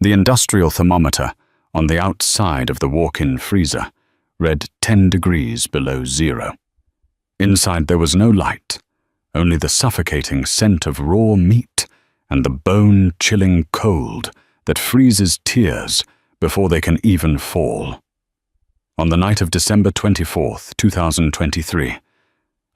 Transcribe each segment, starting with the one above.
The industrial thermometer on the outside of the walk-in freezer read 10 degrees below zero. Inside there was no light, only the suffocating scent of raw meat and the bone-chilling cold that freezes tears before they can even fall. On the night of December 24th, 2023,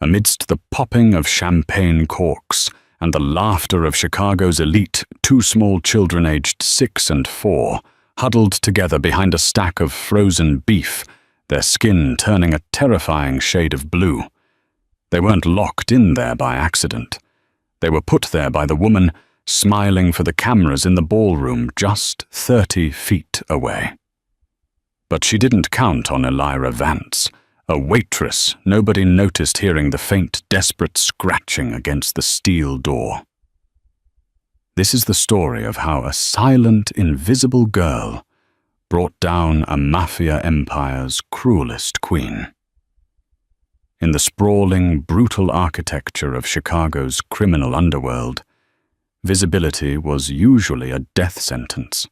amidst the popping of champagne corks and the laughter of Chicago's elite, two small children aged 6 and 4 huddled together behind a stack of frozen beef, their skin turning a terrifying shade of blue. They weren't locked in there by accident. They were put there by the woman smiling for the cameras in the ballroom just 30 feet away. But she didn't count on Elira Vance, a waitress nobody noticed hearing the faint, desperate scratching against the steel door. This is the story of how a silent, invisible girl brought down a Mafia empire's cruelest queen. In the sprawling, brutal architecture of Chicago's criminal underworld, visibility was usually a death sentence.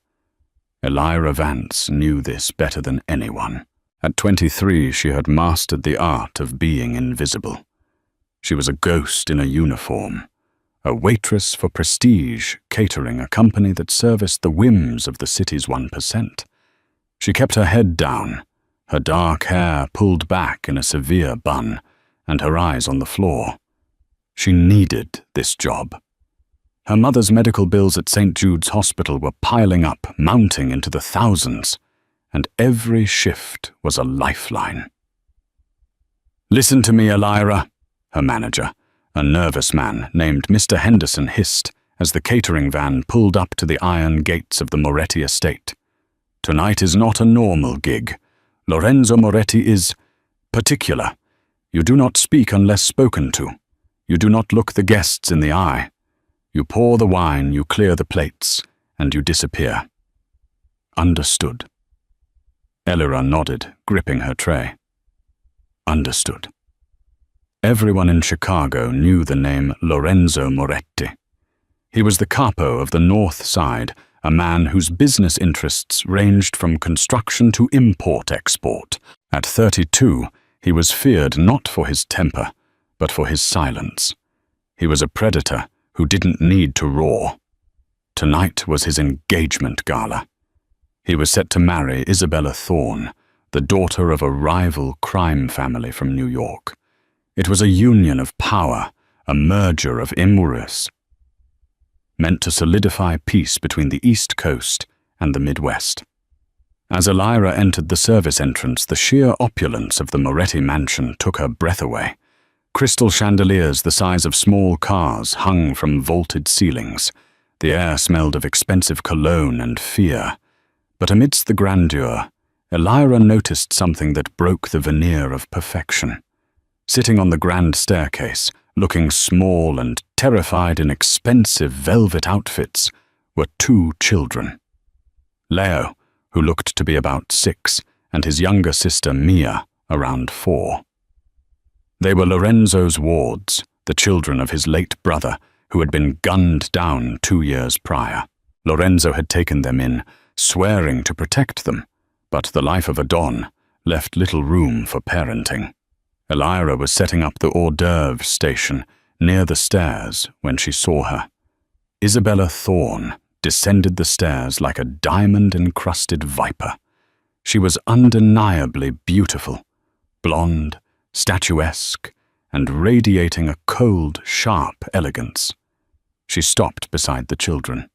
Elira Vance knew this better than anyone. At 23, she had mastered the art of being invisible. She was a ghost in a uniform, a waitress for prestige, catering a company that serviced the whims of the city's 1%. She kept her head down, her dark hair pulled back in a severe bun, and her eyes on the floor. She needed this job. Her mother's medical bills at St. Jude's Hospital were piling up, mounting into the thousands, and every shift was a lifeline. "Listen to me, Elira," her manager, a nervous man named Mr. Henderson, hissed as the catering van pulled up to the iron gates of the Moretti estate. "Tonight is not a normal gig. Lorenzo Moretti is particular. You do not speak unless spoken to. You do not look the guests in the eye. You pour the wine, you clear the plates, and you disappear." "Understood." Elira nodded, gripping her tray. "Understood." Everyone in Chicago knew the name Lorenzo Moretti. He was the capo of the North Side, a man whose business interests ranged from construction to import-export. At 32, he was feared not for his temper, but for his silence. He was a predator who didn't need to roar. Tonight was his engagement gala. He was set to marry Isabella Thorne, the daughter of a rival crime family from New York. It was a union of power, a merger of immorals, meant to solidify peace between the East Coast and the Midwest. As Elira entered the service entrance, the sheer opulence of the Moretti mansion took her breath away. Crystal chandeliers the size of small cars hung from vaulted ceilings. The air smelled of expensive cologne and fear. But amidst the grandeur, Elira noticed something that broke the veneer of perfection. Sitting on the grand staircase, looking small and terrified in expensive velvet outfits, were 2 children. Leo, who looked to be about 6, and his younger sister Mia, around 4. They were Lorenzo's wards, the children of his late brother, who had been gunned down 2 years prior. Lorenzo had taken them in, swearing to protect them, but the life of a Don left little room for parenting. Elira was setting up the hors d'oeuvre station near the stairs when she saw her. Isabella Thorne descended the stairs like a diamond-encrusted viper. She was undeniably beautiful, blonde, statuesque, and radiating a cold, sharp elegance. She stopped beside the children.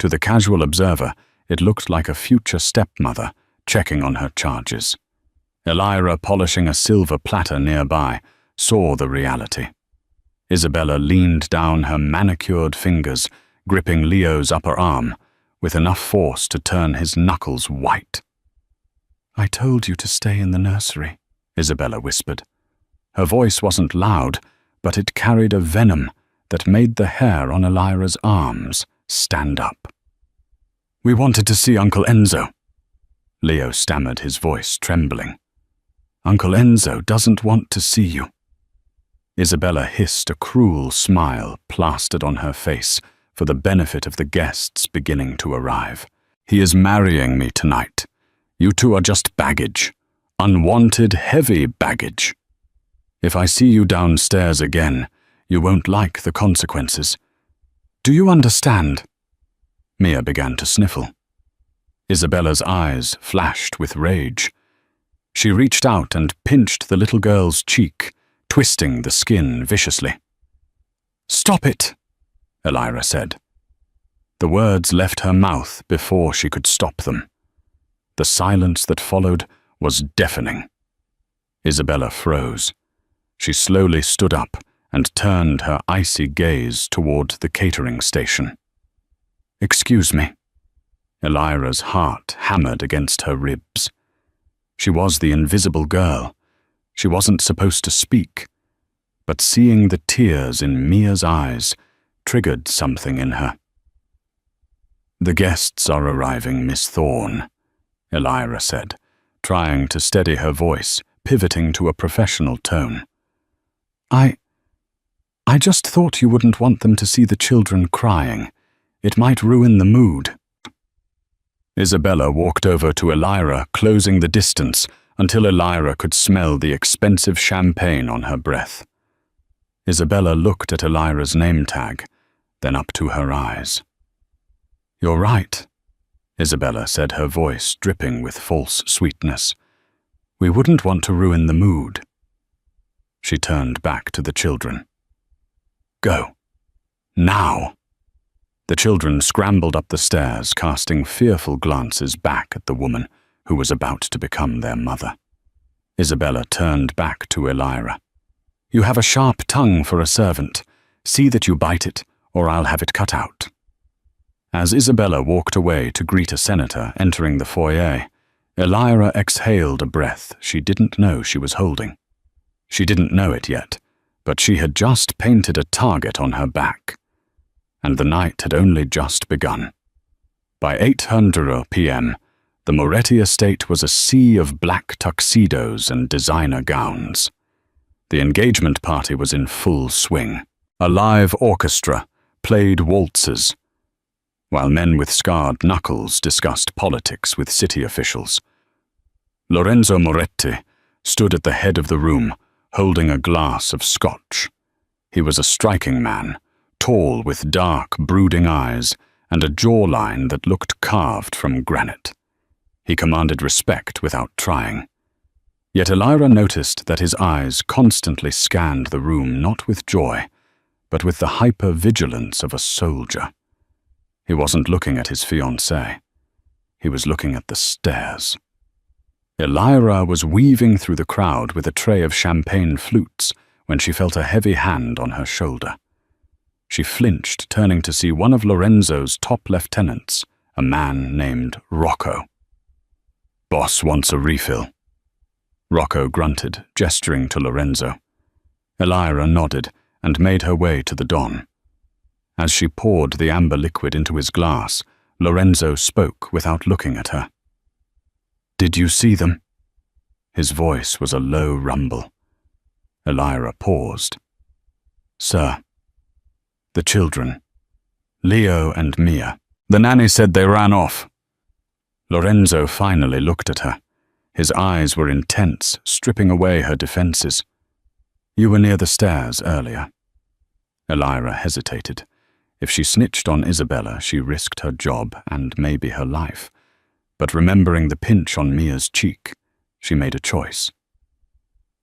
To the casual observer, it looked like a future stepmother checking on her charges. Elira, polishing a silver platter nearby, saw the reality. Isabella leaned down her manicured fingers, gripping Leo's upper arm, with enough force to turn his knuckles white. "I told you to stay in the nursery," Isabella whispered. Her voice wasn't loud, but it carried a venom that made the hair on Elira's arms stand up. "We wanted to see Uncle Enzo." Leo stammered, his voice trembling. "Uncle Enzo doesn't want to see you." Isabella hissed, a cruel smile plastered on her face for the benefit of the guests beginning to arrive. He is marrying me tonight. You two are just baggage. Unwanted, heavy baggage. If I see you downstairs again, you won't like the consequences. Do you understand?" Mia began to sniffle. Isabella's eyes flashed with rage. She reached out and pinched the little girl's cheek, twisting the skin viciously. "Stop it," Elira said. The words left her mouth before she could stop them. The silence that followed was deafening. Isabella froze. She slowly stood up and turned her icy gaze toward the catering station. "Excuse me." Elira's heart hammered against her ribs. She was the invisible girl. She wasn't supposed to speak, but seeing the tears in Mia's eyes triggered something in her. "The guests are arriving, Miss Thorne," Elira said, trying to steady her voice, pivoting to a professional tone. I just thought you wouldn't want them to see the children crying. It might ruin the mood." Isabella walked over to Elira, closing the distance until Elira could smell the expensive champagne on her breath. Isabella looked at Elira's name tag, then up to her eyes. "You're right," Isabella said, her voice dripping with false sweetness. "We wouldn't want to ruin the mood." She turned back to the children. "Go. Now." The children scrambled up the stairs, casting fearful glances back at the woman who was about to become their mother. Isabella turned back to Elira. "You have a sharp tongue for a servant. See that you bite it, or I'll have it cut out." As Isabella walked away to greet a senator entering the foyer, Elira exhaled a breath she didn't know she was holding. She didn't know it yet, but she had just painted a target on her back. And the night had only just begun. By 8:00 p.m., the Moretti estate was a sea of black tuxedos and designer gowns. The engagement party was in full swing. A live orchestra played waltzes, while men with scarred knuckles discussed politics with city officials. Lorenzo Moretti stood at the head of the room, holding a glass of scotch. He was a striking man, tall with dark, brooding eyes and a jawline that looked carved from granite. He commanded respect without trying. Yet Elira noticed that his eyes constantly scanned the room not with joy, but with the hyper-vigilance of a soldier. He wasn't looking at his fiancée. He was looking at the stairs. Elira was weaving through the crowd with a tray of champagne flutes when she felt a heavy hand on her shoulder. She flinched, turning to see one of Lorenzo's top lieutenants, a man named Rocco. "Boss wants a refill." Rocco grunted, gesturing to Lorenzo. Elira nodded and made her way to the Don. As she poured the amber liquid into his glass, Lorenzo spoke without looking at her. "Did you see them?" His voice was a low rumble. Elira paused. "Sir." "The children. Leo and Mia. The nanny said they ran off." Lorenzo finally looked at her. His eyes were intense, stripping away her defenses. "You were near the stairs earlier." Elira hesitated. If she snitched on Isabella, she risked her job and maybe her life. But remembering the pinch on Mia's cheek, she made a choice.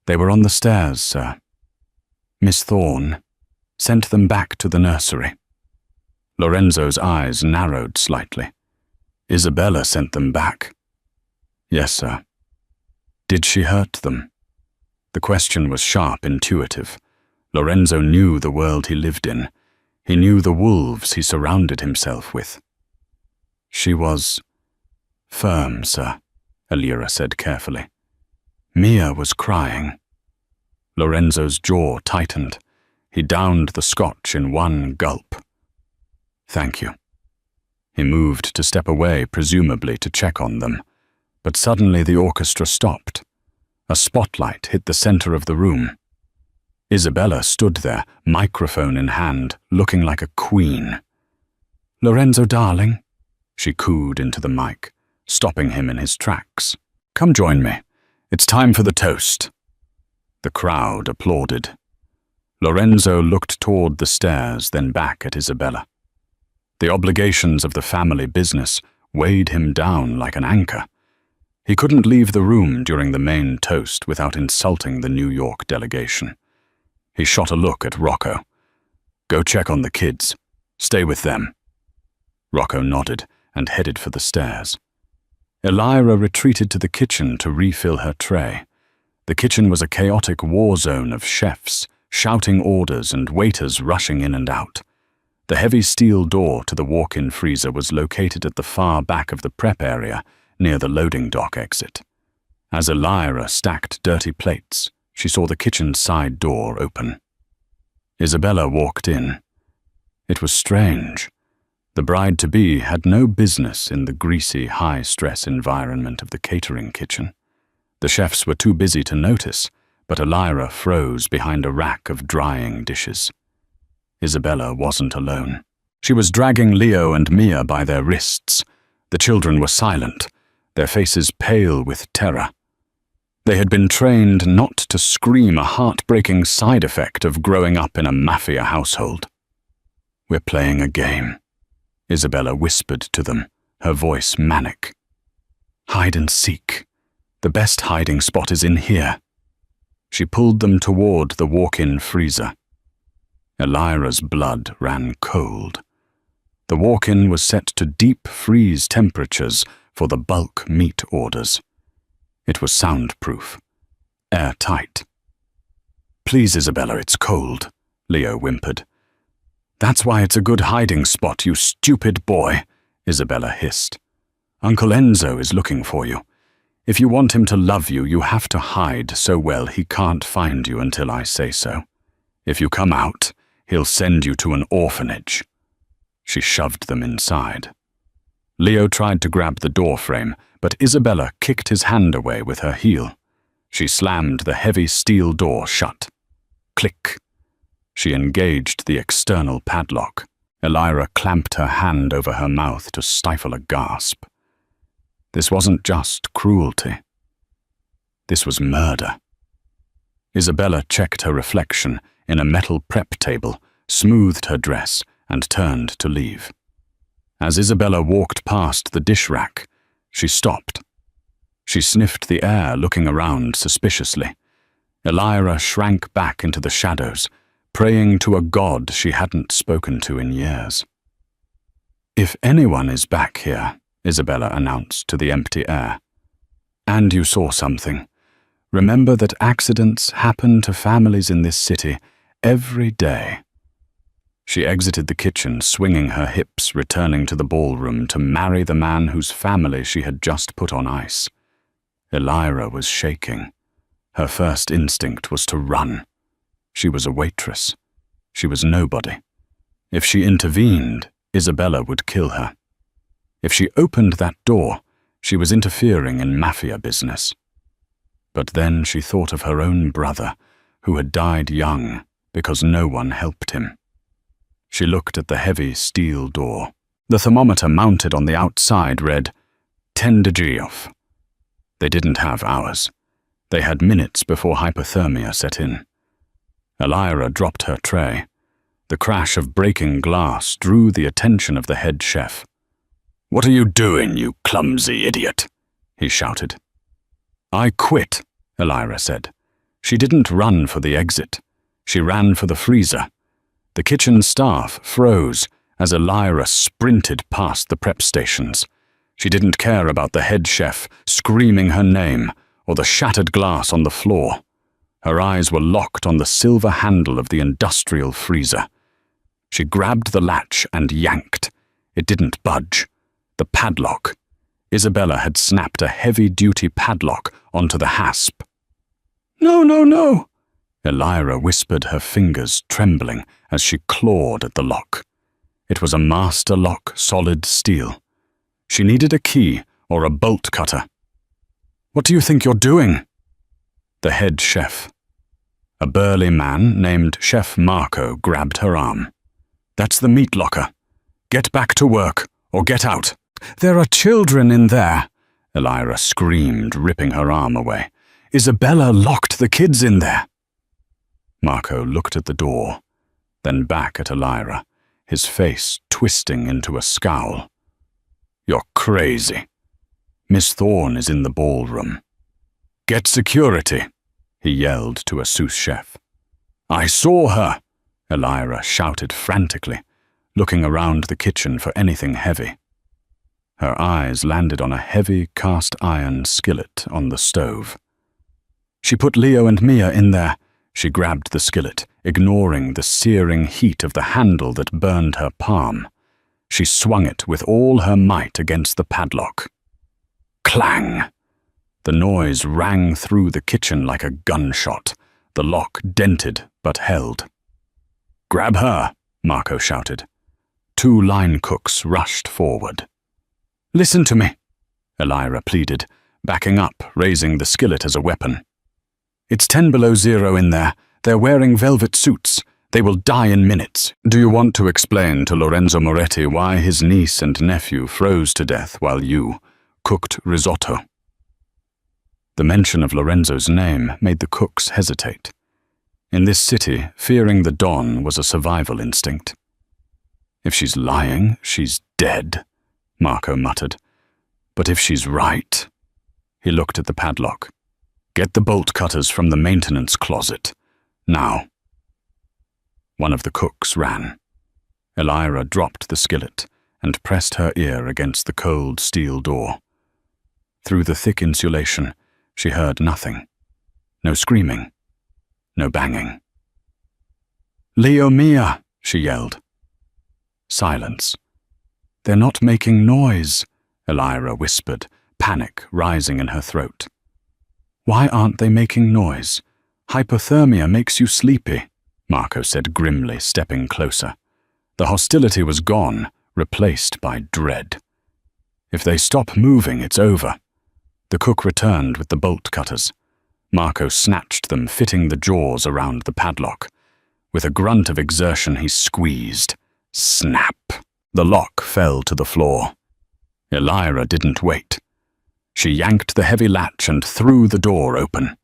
"They were on the stairs, sir. Miss Thorne sent them back to the nursery." Lorenzo's eyes narrowed slightly. "Isabella sent them back?" "Yes, sir." "Did she hurt them?" The question was sharp, intuitive. Lorenzo knew the world he lived in. He knew the wolves he surrounded himself with. "She was firm, sir," Elira said carefully. "Mia was crying." Lorenzo's jaw tightened. He downed the scotch in one gulp. "Thank you." He moved to step away, presumably to check on them. But suddenly the orchestra stopped. A spotlight hit the center of the room. Isabella stood there, microphone in hand, looking like a queen. "Lorenzo, darling," she cooed into the mic, stopping him in his tracks. "Come join me. It's time for the toast." The crowd applauded. Lorenzo looked toward the stairs, then back at Isabella. The obligations of the family business weighed him down like an anchor. He couldn't leave the room during the main toast without insulting the New York delegation. He shot a look at Rocco. "Go check on the kids. Stay with them." Rocco nodded and headed for the stairs. Elira retreated to the kitchen to refill her tray. The kitchen was a chaotic war zone of chefs, shouting orders and waiters rushing in and out. The heavy steel door to the walk-in freezer was located at the far back of the prep area, near the loading dock exit. As Elira stacked dirty plates, she saw the kitchen side door open. Isabella walked in. It was strange. The bride-to-be had no business in the greasy, high-stress environment of the catering kitchen. The chefs were too busy to notice, but Elira froze behind a rack of drying dishes. Isabella wasn't alone. She was dragging Leo and Mia by their wrists. The children were silent, their faces pale with terror. They had been trained not to scream, a heartbreaking side effect of growing up in a Mafia household. "We're playing a game," Isabella whispered to them, her voice manic. "Hide and seek. The best hiding spot is in here." She pulled them toward the walk-in freezer. Elira's blood ran cold. The walk-in was set to deep freeze temperatures for the bulk meat orders. It was soundproof, airtight. "Please, Isabella, it's cold," Leo whimpered. "That's why it's a good hiding spot, you stupid boy," Isabella hissed. "Uncle Enzo is looking for you. If you want him to love you, you have to hide so well he can't find you until I say so. If you come out, he'll send you to an orphanage." She shoved them inside. Leo tried to grab the doorframe, but Isabella kicked his hand away with her heel. She slammed the heavy steel door shut. Click. She engaged the external padlock. Elira clamped her hand over her mouth to stifle a gasp. This wasn't just cruelty. This was murder. Isabella checked her reflection in a metal prep table, smoothed her dress, and turned to leave. As Isabella walked past the dish rack, she stopped. She sniffed the air, looking around suspiciously. Elira shrank back into the shadows, praying to a god she hadn't spoken to in years. "If anyone is back here," Isabella announced to the empty air, "and you saw something, remember that accidents happen to families in this city every day." She exited the kitchen, swinging her hips, returning to the ballroom to marry the man whose family she had just put on ice. Elira was shaking. Her first instinct was to run. She was a waitress. She was nobody. If she intervened, Isabella would kill her. If she opened that door, she was interfering in Mafia business. But then she thought of her own brother, who had died young because no one helped him. She looked at the heavy steel door. The thermometer mounted on the outside read 10 degrees off. They didn't have hours. They had minutes before hypothermia set in. Elira dropped her tray. The crash of breaking glass drew the attention of the head chef. "What are you doing, you clumsy idiot?" he shouted. "I quit," Elira said. She didn't run for the exit. She ran for the freezer. The kitchen staff froze as Elira sprinted past the prep stations. She didn't care about the head chef screaming her name or the shattered glass on the floor. Her eyes were locked on the silver handle of the industrial freezer. She grabbed the latch and yanked. It didn't budge. The padlock. Isabella had snapped a heavy-duty padlock onto the hasp. "No, no, no!" Elira whispered, her fingers trembling as she clawed at the lock. It was a master lock, solid steel. She needed a key or a bolt cutter. "What do you think you're doing?" The head chef. A burly man named Chef Marco grabbed her arm. "That's the meat locker. Get back to work or get out." There are children in there, Elira screamed, ripping her arm away. Isabella locked the kids in there. Marco looked at the door, then back at Elira, his face twisting into a scowl. You're crazy. Miss Thorne is in the ballroom. Get security, he yelled to a sous chef. I saw her, Elira shouted frantically, looking around the kitchen for anything heavy. Her eyes landed on a heavy cast-iron skillet on the stove. She put Leo and Mia in there. She grabbed the skillet, ignoring the searing heat of the handle that burned her palm. She swung it with all her might against the padlock. Clang! The noise rang through the kitchen like a gunshot. The lock dented but held. Grab her, Marco shouted. 2 line cooks rushed forward. Listen to me, Elira pleaded, backing up, raising the skillet as a weapon. It's 10 below 0 in there. They're wearing velvet suits. They will die in minutes. Do you want to explain to Lorenzo Moretti why his niece and nephew froze to death while you cooked risotto? The mention of Lorenzo's name made the cooks hesitate. In this city, fearing the Don was a survival instinct. If she's lying, she's dead, Marco muttered. But if she's right... He looked at the padlock. Get the bolt cutters from the maintenance closet. Now. One of the cooks ran. Elira dropped the skillet and pressed her ear against the cold steel door. Through the thick insulation, she heard nothing. No screaming. No banging. Leo, Mia, she yelled. Silence. They're not making noise, Elira whispered, panic rising in her throat. Why aren't they making noise? Hypothermia makes you sleepy, Marco said grimly, stepping closer. The hostility was gone, replaced by dread. If they stop moving, it's over. The cook returned with the bolt cutters. Marco snatched them, fitting the jaws around the padlock. With a grunt of exertion, he squeezed. Snap! The lock fell to the floor. Elira didn't wait. She yanked the heavy latch and threw the door open.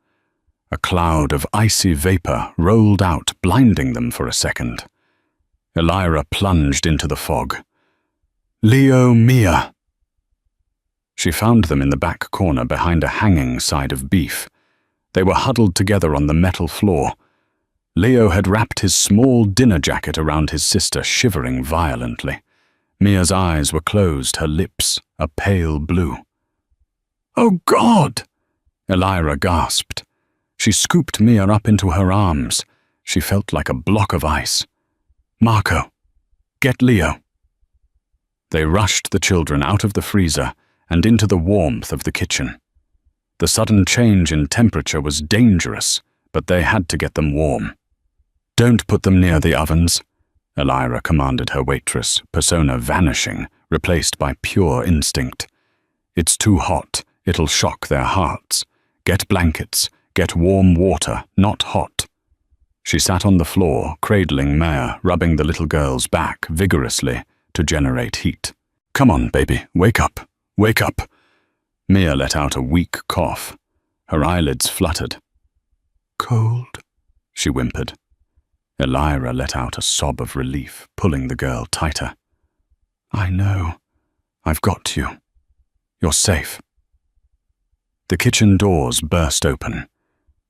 A cloud of icy vapor rolled out, blinding them for a second. Elira plunged into the fog. Leo, Mia! She found them in the back corner behind a hanging side of beef. They were huddled together on the metal floor. Leo had wrapped his small dinner jacket around his sister, shivering violently. Mia's eyes were closed, her lips a pale blue. Oh, God! Elira gasped. She scooped Mia up into her arms. She felt like a block of ice. Marco, get Leo. They rushed the children out of the freezer and into the warmth of the kitchen. The sudden change in temperature was dangerous, but they had to get them warm. Don't put them near the ovens, Elira commanded her waitress, persona vanishing, replaced by pure instinct. It's too hot. It'll shock their hearts. Get blankets. Get warm water, not hot. She sat on the floor, cradling Maya, rubbing the little girl's back vigorously to generate heat. Come on, baby, wake up. Wake up. Mia let out a weak cough. Her eyelids fluttered. Cold, she whimpered. Elira let out a sob of relief, pulling the girl tighter. I know. I've got you. You're safe. The kitchen doors burst open,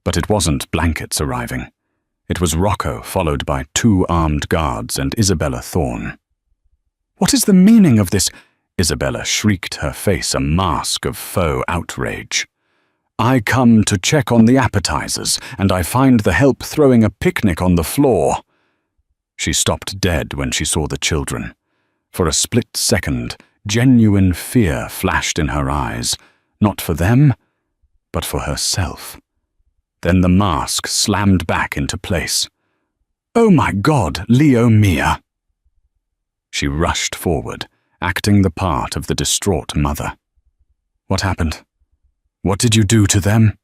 but it wasn't blankets arriving. It was Rocco, followed by 2 armed guards and Isabella Thorne. What is the meaning of this? Isabella shrieked, her face a mask of faux outrage. I come to check on the appetizers, and I find the help throwing a picnic on the floor. She stopped dead when she saw the children. For a split second, genuine fear flashed in her eyes, not for them, but for herself. Then the mask slammed back into place. Oh my God, Leo, Mia! She rushed forward, acting the part of the distraught mother. What happened? What did you do to them?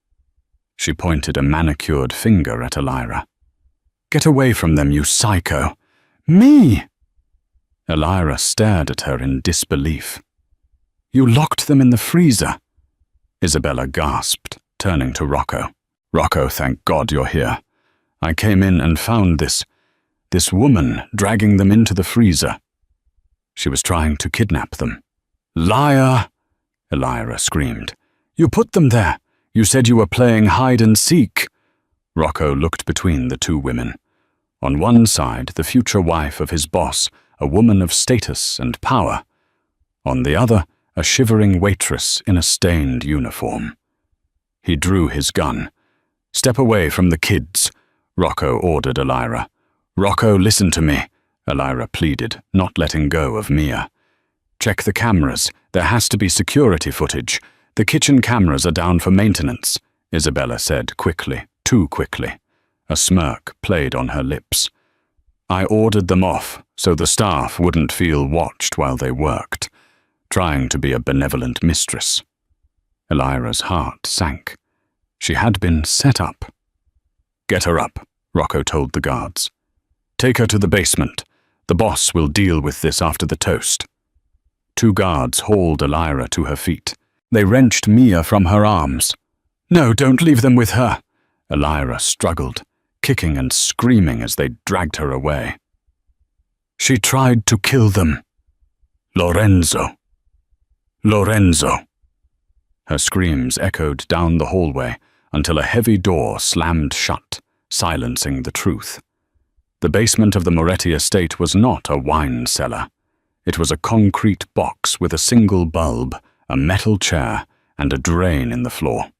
She pointed a manicured finger at Elira. Get away from them, you psycho! Me! Elira stared at her in disbelief. You locked them in the freezer. Isabella gasped, turning to Rocco. Rocco, thank God you're here. I came in and found this woman dragging them into the freezer. She was trying to kidnap them. Liar! Elira screamed. You put them there. You said you were playing hide and seek. Rocco looked between the two women. On one side, the future wife of his boss, a woman of status and power. On the other, a shivering waitress in a stained uniform. He drew his gun. Step away from the kids, Rocco ordered Elira. Rocco, listen to me, Elira pleaded, not letting go of Mia. Check the cameras. There has to be security footage. The kitchen cameras are down for maintenance, Isabella said quickly, too quickly. A smirk played on her lips. I ordered them off so the staff wouldn't feel watched while they worked, trying to be a benevolent mistress. Elira's heart sank. She had been set up. Get her up, Rocco told the guards. Take her to the basement. The boss will deal with this after the toast. Two guards hauled Elira to her feet. They wrenched Mia from her arms. No, don't leave them with her. Elira struggled, kicking and screaming as they dragged her away. She tried to kill them. Lorenzo. Lorenzo. Her screams echoed down the hallway until a heavy door slammed shut, silencing the truth. The basement of the Moretti estate was not a wine cellar. It was a concrete box with a single bulb, a metal chair, and a drain in the floor.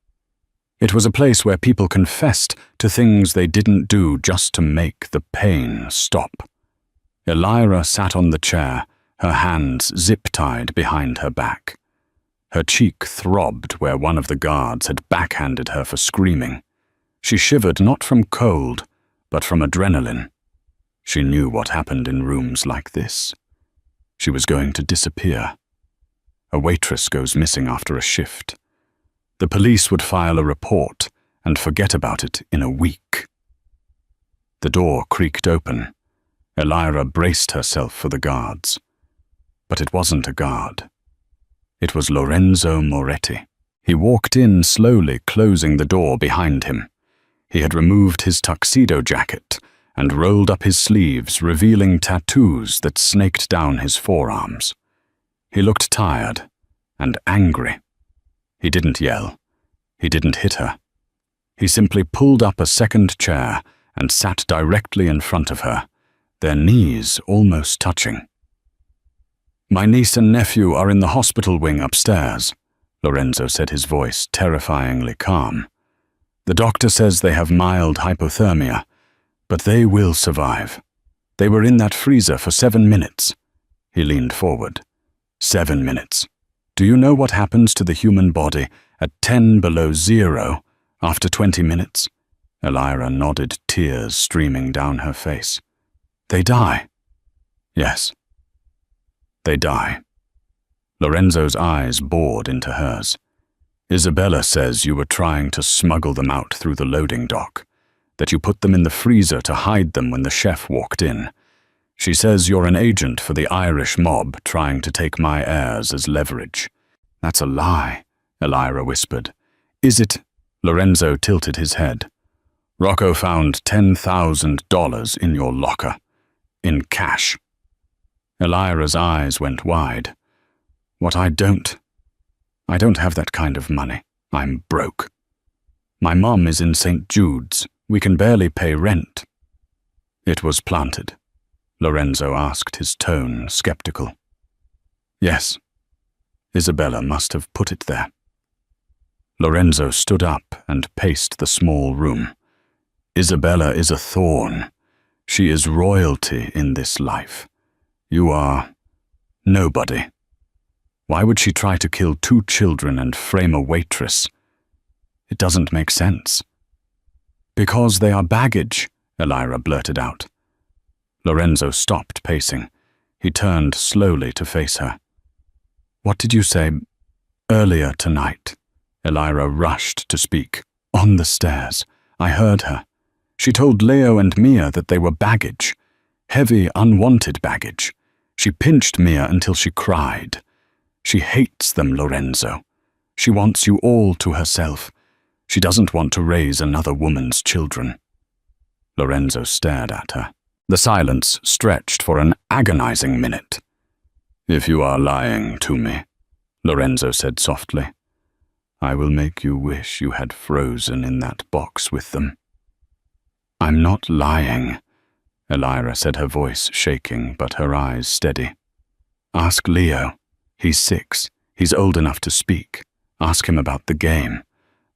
It was a place where people confessed to things they didn't do just to make the pain stop. Elira sat on the chair, her hands zip-tied behind her back. Her cheek throbbed where one of the guards had backhanded her for screaming. She shivered not from cold, but from adrenaline. She knew what happened in rooms like this. She was going to disappear. A waitress goes missing after a shift. The police would file a report and forget about it in a week. The door creaked open. Elira braced herself for the guards. But it wasn't a guard. It was Lorenzo Moretti. He walked in slowly, closing the door behind him. He had removed his tuxedo jacket and rolled up his sleeves, revealing tattoos that snaked down his forearms. He looked tired and angry. He didn't yell. He didn't hit her. He simply pulled up a second chair and sat directly in front of her, their knees almost touching. My niece and nephew are in the hospital wing upstairs, Lorenzo said, his voice terrifyingly calm. The doctor says they have mild hypothermia, but they will survive. They were in that freezer for 7 minutes. He leaned forward. 7 minutes. Do you know what happens to the human body at 10 below 0 after 20 minutes? Elira nodded, tears streaming down her face. They die. Yes. They die. Lorenzo's eyes bored into hers. Isabella says you were trying to smuggle them out through the loading dock, that you put them in the freezer to hide them when the chef walked in. She says you're an agent for the Irish mob trying to take my heirs as leverage. That's a lie, Elira whispered. Is it? Lorenzo tilted his head. Rocco found $10,000 in your locker, in cash. Elira's eyes went wide. I don't have that kind of money. I'm broke. My mom is in St. Jude's. We can barely pay rent. It was planted. Lorenzo asked, his tone skeptical. Yes. Isabella must have put it there. Lorenzo stood up and paced the small room. Isabella is a thorn. She is royalty in this life. You are nobody. Why would she try to kill 2 children and frame a waitress? It doesn't make sense. Because they are baggage, Elira blurted out. Lorenzo stopped pacing. He turned slowly to face her. What did you say? Earlier tonight. Elira rushed to speak. On the stairs. I heard her. She told Leo and Mia that they were baggage. Heavy, unwanted baggage. She pinched Mia until she cried. She hates them, Lorenzo. She wants you all to herself. She doesn't want to raise another woman's children." Lorenzo stared at her. The silence stretched for an agonizing minute. "If you are lying to me," Lorenzo said softly, "I will make you wish you had frozen in that box with them." "I'm not lying," Elira said, her voice shaking but her eyes steady. "Ask Leo. He's 6. He's old enough to speak. Ask him about the game.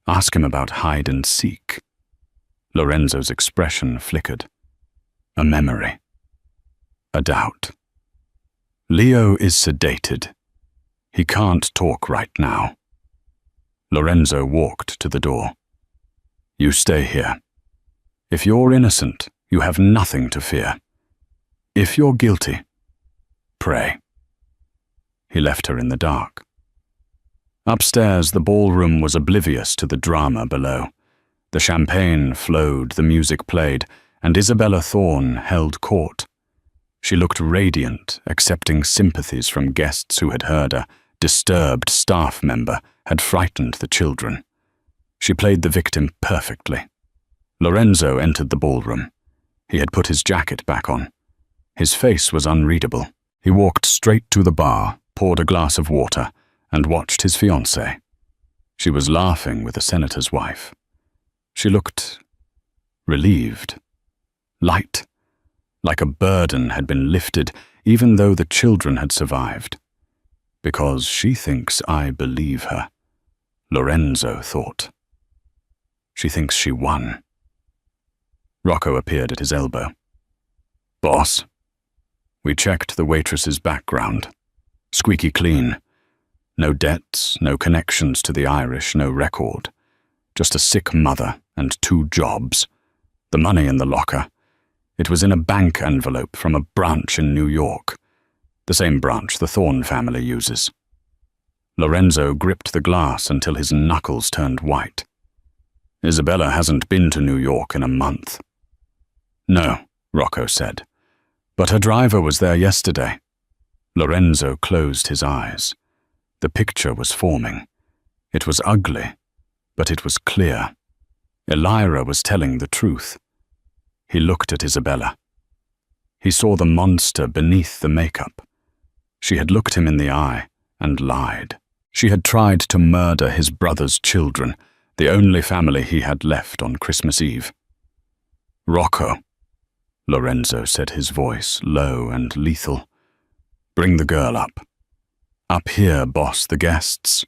Ask him about hide and seek." Lorenzo's expression flickered. A memory. A doubt. "Leo is sedated. He can't talk right now." Lorenzo walked to the door. "You stay here. If you're innocent, you have nothing to fear. If you're guilty, pray." He left her in the dark. Upstairs, the ballroom was oblivious to the drama below. The champagne flowed, the music played, and Isabella Thorne held court. She looked radiant, accepting sympathies from guests who had heard a disturbed staff member had frightened the children. She played the victim perfectly. Lorenzo entered the ballroom. He had put his jacket back on. His face was unreadable. He walked straight to the bar, poured a glass of water, and watched his fiancée. She was laughing with the senator's wife. She looked relieved, light, like a burden had been lifted, even though the children had survived. "Because she thinks I believe her," Lorenzo thought. "She thinks she won." Rocco appeared at his elbow. "Boss, we checked the waitress's background. Squeaky clean. No debts, no connections to the Irish, no record. Just a sick mother and 2 jobs. The money in the locker. It was in a bank envelope from a branch in New York. The same branch the Thorne family uses." Lorenzo gripped the glass until his knuckles turned white. "Isabella hasn't been to New York in a month." "No," Rocco said, "but her driver was there yesterday." Lorenzo closed his eyes. The picture was forming. It was ugly, but it was clear. Elira was telling the truth. He looked at Isabella. He saw the monster beneath the makeup. She had looked him in the eye and lied. She had tried to murder his brother's children, the only family he had left on Christmas Eve. "Rocco," Lorenzo said, his voice low and lethal. "Bring the girl up. Up here, boss, the guests.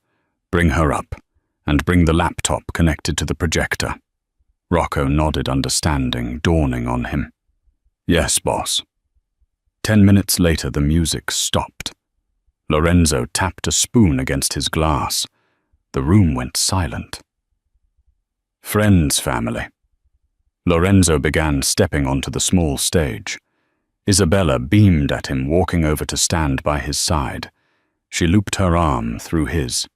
Bring her up, and bring the laptop connected to the projector." Rocco nodded, understanding dawning on him. "Yes, boss." 10 minutes later, the music stopped. Lorenzo tapped a spoon against his glass. The room went silent. "Friends, family." Lorenzo began stepping onto the small stage. Isabella beamed at him, walking over to stand by his side. She looped her arm through his.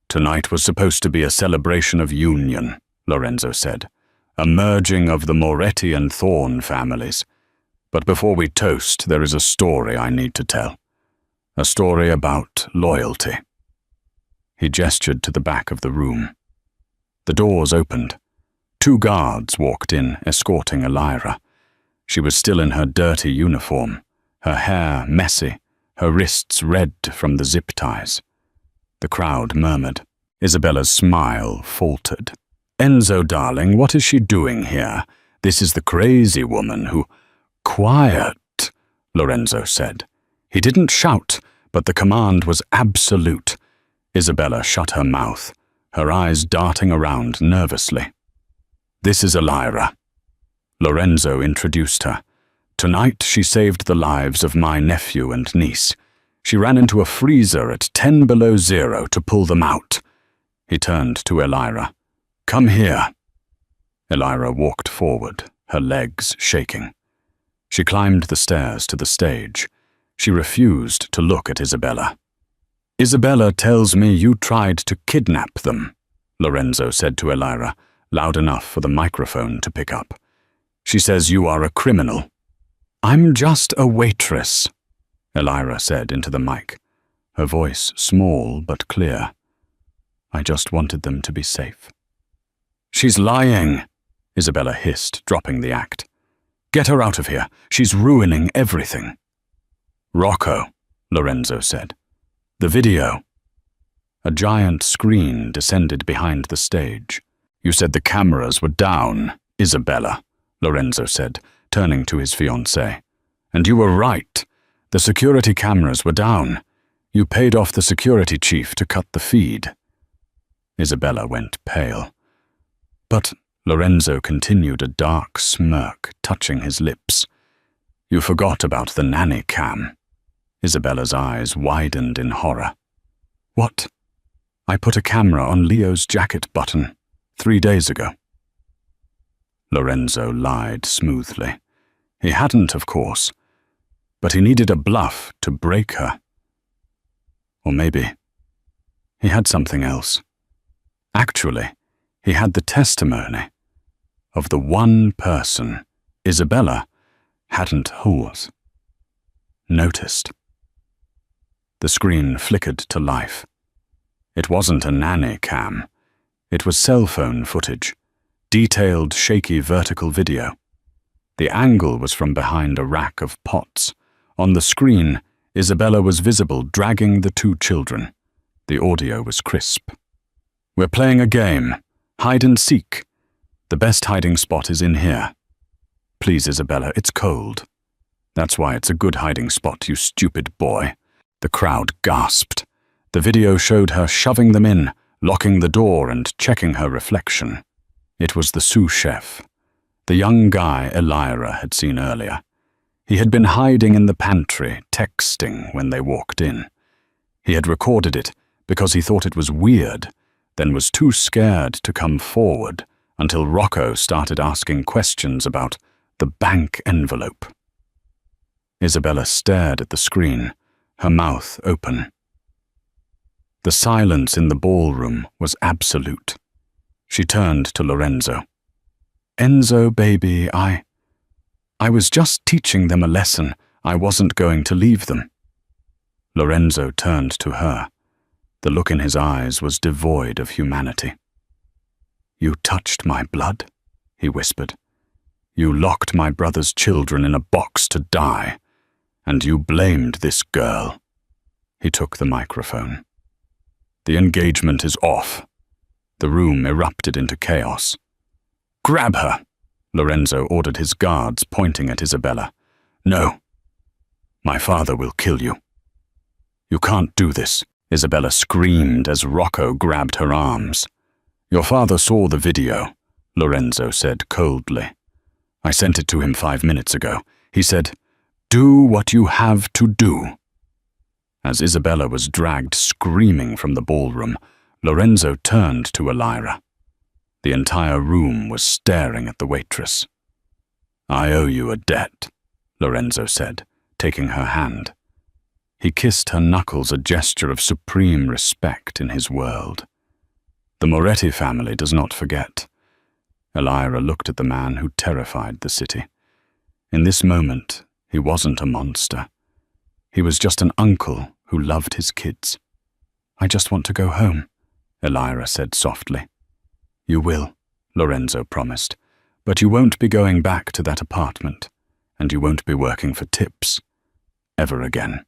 "Tonight was supposed to be a celebration of union," Lorenzo said, "a merging of the Moretti and Thorne families. But before we toast, there is a story I need to tell. A story about loyalty." He gestured to the back of the room. The doors opened. 2 guards walked in, escorting Elira. She was still in her dirty uniform, her hair messy, her wrists red from the zip ties. The crowd murmured. Isabella's smile faltered. "Enzo, darling, what is she doing here? This is the crazy woman who—" "Quiet," Lorenzo said. He didn't shout, but the command was absolute. Isabella shut her mouth, her eyes darting around nervously. "This is Elira." Lorenzo introduced her. "Tonight she saved the lives of my nephew and niece. She ran into a freezer at 10 below 0 to pull them out." He turned to Elira. "Come here." Elira walked forward, her legs shaking. She climbed the stairs to the stage. She refused to look at Isabella. "Isabella tells me you tried to kidnap them," Lorenzo said to Elira, loud enough for the microphone to pick up. "She says you are a criminal." "I'm just a waitress," Elira said into the mic. her voice small but clear. I just wanted them to be safe. She's lying, Isabella hissed, dropping the act. Get her out of here. She's ruining everything. Rocco, Lorenzo said. The video. A giant screen descended behind the stage. You said the cameras were down, Isabella, Lorenzo said, turning to his fiancée. And you were right. The security cameras were down. You paid off the security chief to cut the feed. Isabella went pale. But Lorenzo continued, a dark smirk touching his lips. You forgot about the nanny cam. Isabella's eyes widened in horror. What? I put a camera on Leo's jacket button 3 days ago. Lorenzo lied smoothly. He hadn't, of course, but he needed a bluff to break her. Or maybe he had something else. Actually, he had the testimony of the one person Isabella hadn't noticed. The screen flickered to life. It wasn't a nanny cam. It was cell phone footage, detailed, shaky vertical video. The angle was from behind a rack of pots. On the screen, Isabella was visible dragging the 2 children. The audio was crisp. We're playing a game. Hide and seek. The best hiding spot is in here. Please, Isabella, it's cold. That's why it's a good hiding spot, you stupid boy. The crowd gasped. The video showed her shoving them in, locking the door and checking her reflection. It was the sous chef, the young guy Elira had seen earlier. He had been hiding in the pantry, texting when they walked in. He had recorded it because he thought it was weird, then was too scared to come forward until Rocco started asking questions about the bank envelope. Isabella stared at the screen, her mouth open. The silence in the ballroom was absolute. She turned to Lorenzo. Enzo, baby, I was just teaching them a lesson. I wasn't going to leave them. Lorenzo turned to her. The look in his eyes was devoid of humanity. You touched my blood, he whispered. You locked my brother's children in a box to die, and you blamed this girl. He took the microphone. The engagement is off. The room erupted into chaos. Grab her, Lorenzo ordered his guards, pointing at Isabella. No. My father will kill you. You can't do this, Isabella screamed as Rocco grabbed her arms. Your father saw the video, Lorenzo said coldly. I sent it to him 5 minutes ago. He said, do what you have to do. As Isabella was dragged screaming from the ballroom, Lorenzo turned to Elira. The entire room was staring at the waitress. I owe you a debt, Lorenzo said, taking her hand. He kissed her knuckles, a gesture of supreme respect in his world. The Moretti family does not forget. Elira looked at the man who terrified the city. In this moment, he wasn't a monster. He was just an uncle who loved his kids. I just want to go home, Elira said softly. You will, Lorenzo promised, but you won't be going back to that apartment, and you won't be working for tips ever again.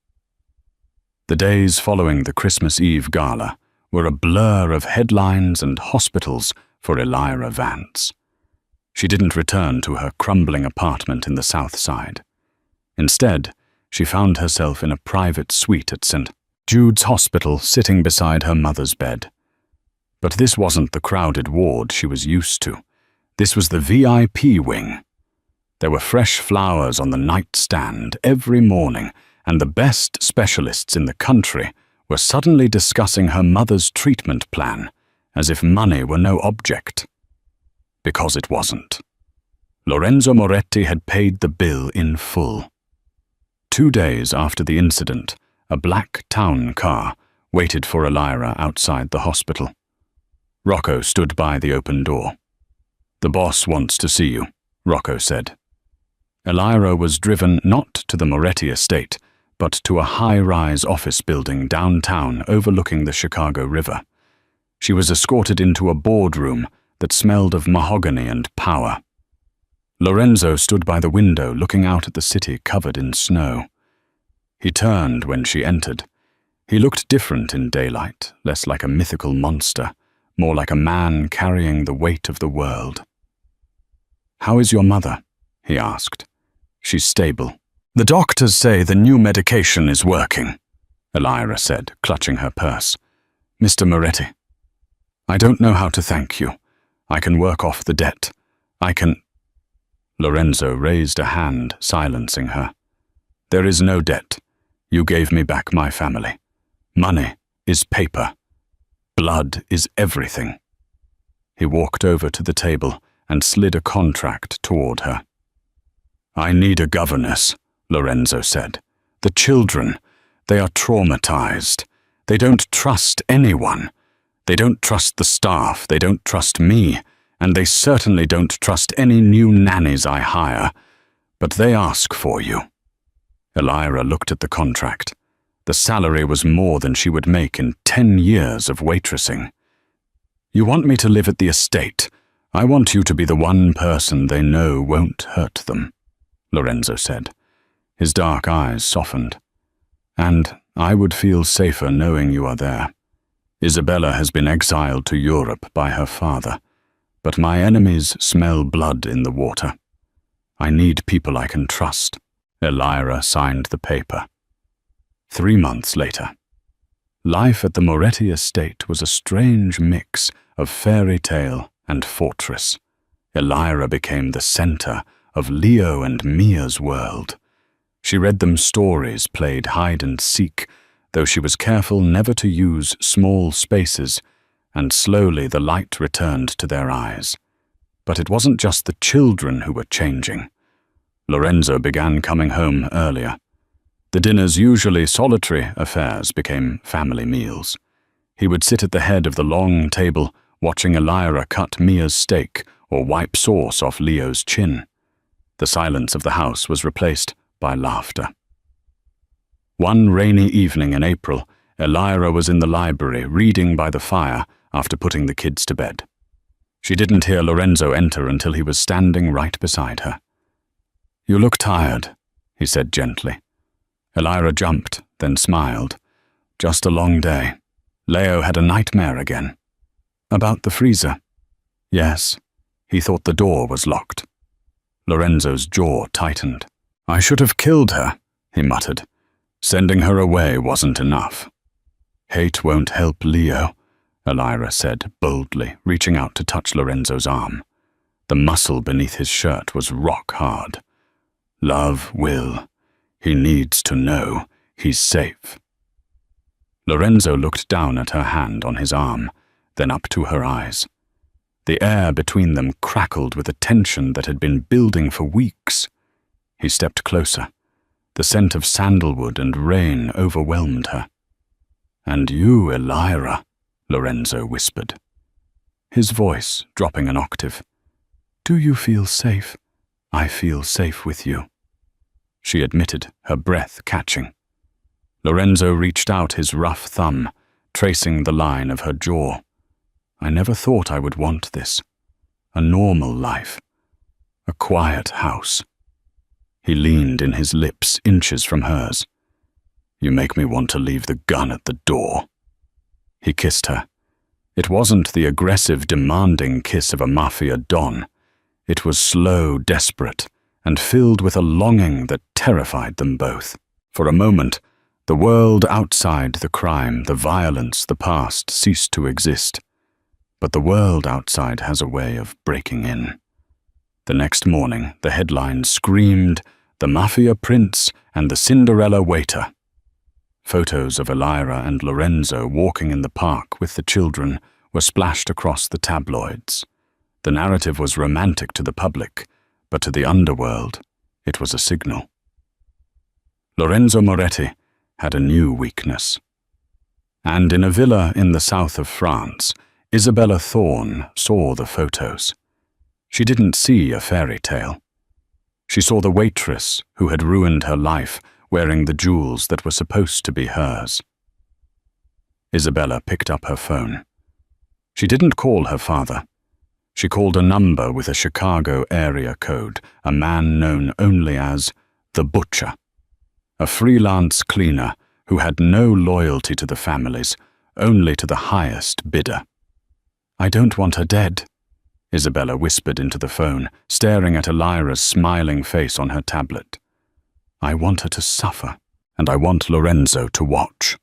The days following the Christmas Eve gala were a blur of headlines and hospitals for Elira Vance. She didn't return to her crumbling apartment in the South Side. Instead, she found herself in a private suite at St. Jude's Hospital, sitting beside her mother's bed. But this wasn't the crowded ward she was used to. This was the VIP wing. There were fresh flowers on the nightstand every morning, and the best specialists in the country were suddenly discussing her mother's treatment plan, as if money were no object. Because it wasn't. Lorenzo Moretti had paid the bill in full. 2 days after the incident, a black town car waited for Elira outside the hospital. Rocco stood by the open door. The boss wants to see you, Rocco said. Elira was driven not to the Moretti estate, but to a high-rise office building downtown overlooking the Chicago River. She was escorted into a boardroom that smelled of mahogany and power. Lorenzo stood by the window looking out at the city covered in snow. He turned when she entered. He looked different in daylight, less like a mythical monster, more like a man carrying the weight of the world. "How is your mother?" he asked. "She's stable." "The doctors say the new medication is working," Elira said, clutching her purse. "Mr. Moretti, I don't know how to thank you. I can work off the debt. I can—" Lorenzo raised a hand, silencing her. "There is no debt. You gave me back my family. Money is paper. Blood is everything." He walked over to the table and slid a contract toward her. "I need a governess," Lorenzo said. "The children, they are traumatized. They don't trust anyone. They don't trust the staff, they don't trust me, and they certainly don't trust any new nannies I hire. But they ask for you." Elira looked at the contract. The salary was more than she would make in 10 years of waitressing. "You want me to live at the estate. I want you to be the one person they know won't hurt them," Lorenzo said. His dark eyes softened. "And I would feel safer knowing you are there. Isabella has been exiled to Europe by her father, but my enemies smell blood in the water. I need people I can trust." Elira signed the paper. 3 months later. Life at the Moretti estate was a strange mix of fairy tale and fortress. Elira became the center of Leo and Mia's world. She read them stories, played hide and seek, though she was careful never to use small spaces, and slowly the light returned to their eyes. But it wasn't just the children who were changing. Lorenzo began coming home earlier. The dinners, usually solitary affairs, became family meals. He would sit at the head of the long table, watching Elira cut Mia's steak or wipe sauce off Leo's chin. The silence of the house was replaced by laughter. One rainy evening in April, Elira was in the library reading by the fire after putting the kids to bed. She didn't hear Lorenzo enter until he was standing right beside her. "You look tired," he said gently. Elira jumped, then smiled. "Just a long day. Leo had a nightmare again." "About the freezer?" "Yes. He thought the door was locked." Lorenzo's jaw tightened. "I should have killed her," he muttered. "Sending her away wasn't enough." "Hate won't help Leo," Elira said boldly, reaching out to touch Lorenzo's arm. The muscle beneath his shirt was rock hard. "Love will. He needs to know he's safe." Lorenzo looked down at her hand on his arm, then up to her eyes. The air between them crackled with a tension that had been building for weeks. He stepped closer. The scent of sandalwood and rain overwhelmed her. "And you, Elira," Lorenzo whispered, his voice dropping an octave. "Do you feel safe? I feel safe with you," she admitted, her breath catching. Lorenzo reached out his rough thumb, tracing the line of her jaw. "I never thought I would want this. A normal life. A quiet house." He leaned in his lips inches from hers. "You make me want to leave the gun at the door." He kissed her. It wasn't the aggressive, demanding kiss of a Mafia don. It was slow, desperate, and filled with a longing that terrified them both. For a moment, the world outside the crime, the violence, the past ceased to exist. But the world outside has a way of breaking in. The next morning, the headlines screamed, "The Mafia Prince and the Cinderella Waiter." Photos of Elira and Lorenzo walking in the park with the children were splashed across the tabloids. The narrative was romantic to the public, but to the underworld, it was a signal. Lorenzo Moretti had a new weakness. And in a villa in the south of France, Isabella Thorne saw the photos. She didn't see a fairy tale. She saw the waitress who had ruined her life wearing the jewels that were supposed to be hers. Isabella picked up her phone. She didn't call her father. She called a number with a Chicago area code, a man known only as the Butcher, a freelance cleaner who had no loyalty to the families, only to the highest bidder. "I don't want her dead," Isabella whispered into the phone, staring at Elira's smiling face on her tablet. "I want her to suffer, and I want Lorenzo to watch."